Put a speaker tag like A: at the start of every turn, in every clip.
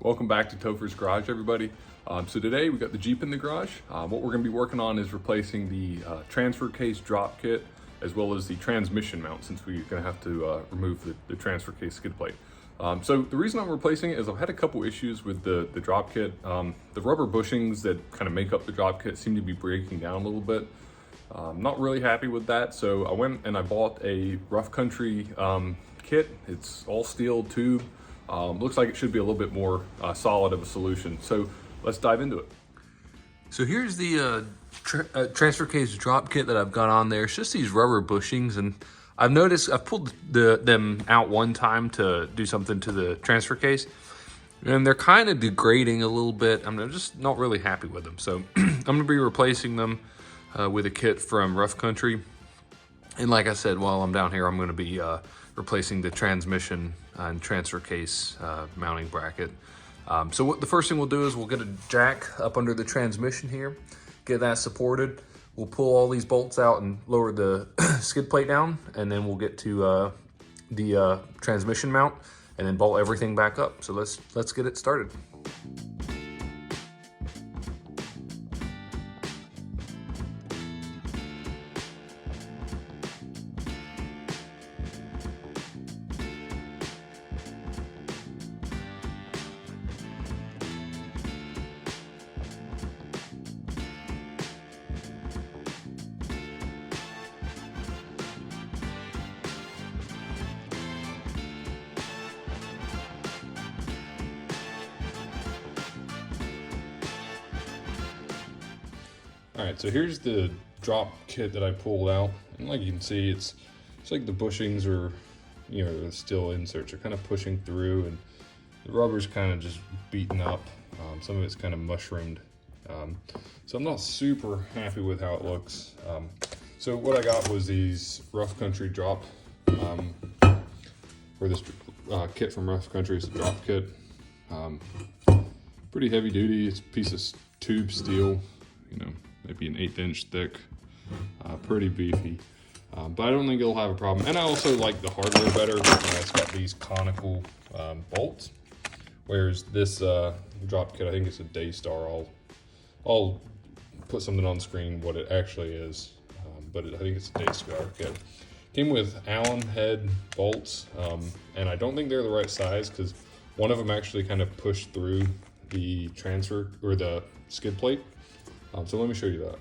A: Welcome back to Topher's Garage, everybody. So today we got the Jeep in the garage. What we're going to be working on is replacing the transfer case drop kit as well as the transmission mount, since we're going to have to remove the transfer case skid plate. So the reason I'm replacing it is I've had a couple issues with the drop kit. The rubber bushings that kind of make up the drop kit seem to be breaking down a little bit. Not really happy with that, so I went and I bought a rough country kit. It's all steel tube. Looks like it should be a little bit more solid of a solution. So let's dive into it. So here's the transfer case drop kit that I've got on there. It's just these rubber bushings, and I've noticed I've pulled them out one time to do something to the transfer case, and they're kind of degrading a little bit. I'm just not really happy with them. So I'm gonna be replacing them with a kit from Rough Country. And like I said, while I'm down here, I'm gonna be replacing the transmission and transfer case mounting bracket. So what the first thing we'll do is we'll get a jack up under the transmission here, get that supported. We'll pull all these bolts out and lower the skid plate down, and then we'll get to the transmission mount and then bolt everything back up. So let's get it started. All right, so here's the drop kit that I pulled out, and like you can see, it's like the bushings are, the steel inserts are kind of pushing through, and the rubber's kind of just beaten up. Some of it's kind of mushroomed, so I'm not super happy with how it looks. So what I got was these Rough Country drop, or this kit from Rough Country. It's a drop kit, pretty heavy duty. It's a piece of tube steel, maybe an 1/8 inch thick, pretty beefy, but I don't think it'll have a problem. And I also like the hardware better. It's got these conical bolts, whereas this drop kit, I think it's a Daystar. I'll put something on screen what it actually is, but I think it's a Daystar kit. Came with Allen head bolts, and I don't think they're the right size because one of them actually kind of pushed through the transfer or the skid plate. So let me show you that.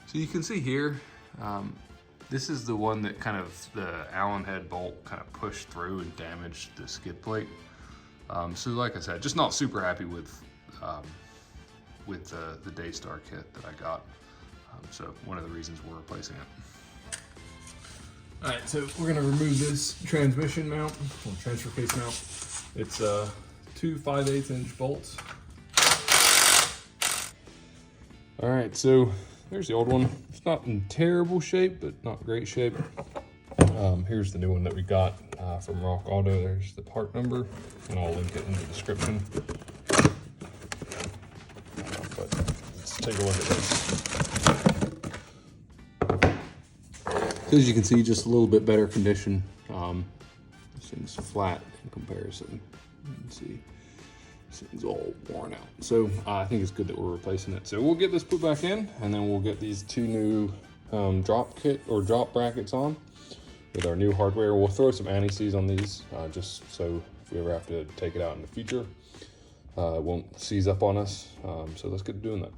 A: So you can see here, this is the one that the Allen head bolt kind of pushed through and damaged the skid plate. So like I said, just not super happy with the Daystar kit that I got. So one of the reasons we're replacing it. All right, so we're gonna remove this transmission mount, or transfer case mount. It's two 5/8 inch bolts. All right, so there's the old one. It's not in terrible shape, but not great shape. Here's the new one that we got from Rock Auto. There's the part number, and I'll link it in the description. But let's take a look at this. So as you can see, just a little bit better condition. This thing's flat in comparison. You can see this thing's all worn out. So I think it's good that we're replacing it. So we'll get this put back in, and then we'll get these two new drop kit or drop brackets on with our new hardware. We'll throw some anti-seize on these just so if we ever have to take it out in the future, it won't seize up on us. So let's get doing that.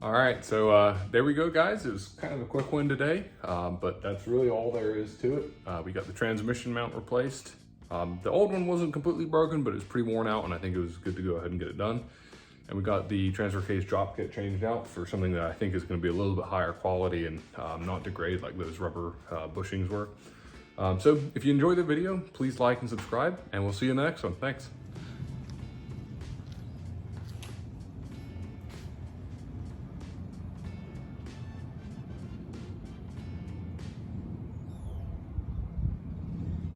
A: All right, so there we go, guys. It was kind of a quick one today, but that's really all there is to it. We got the transmission mount replaced. The old one wasn't completely broken, but it's pretty worn out, and I think it was good to go ahead and get it done. And we got the transfer case drop kit changed out for something that I think is going to be a little bit higher quality and not degrade like those rubber bushings were. So if you enjoyed the video, please like and subscribe, and we'll see you in the next one. Thanks.